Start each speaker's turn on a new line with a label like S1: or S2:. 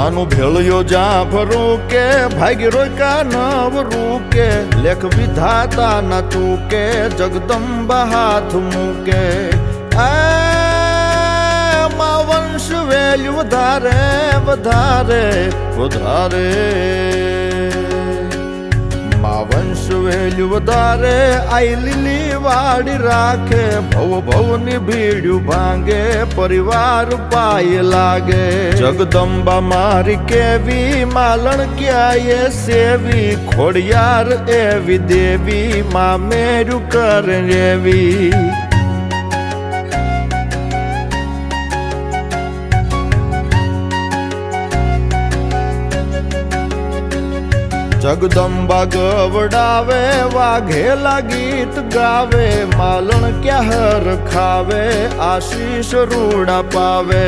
S1: માનું ભેળ્યો જ્યાં ભરું કે ભાગ્ય રોકા નવરું કે લેખ વિધાતા ના ચૂકે જગદંબા હાથ મૂકે માં વંશ વેલ્યુ વધારે વધારે વધારે માં વંશ વેલ્યુ વધારે આઈ લીલી વાડી રાખે ભવ ભવની ભીડ્યું ભાંગે પરિવાર પાય લાગે જગદંબા મારી કેવી માલણ ક્યાંય સેવી ખોડિયાર એવી દેવી માં મેરું કરે રેવી જગદંબા ગવડાવે વાઘેલા ગીત ગાવે માલણ ક્યાં હર ખાવે આશીષ રૂડા પાવે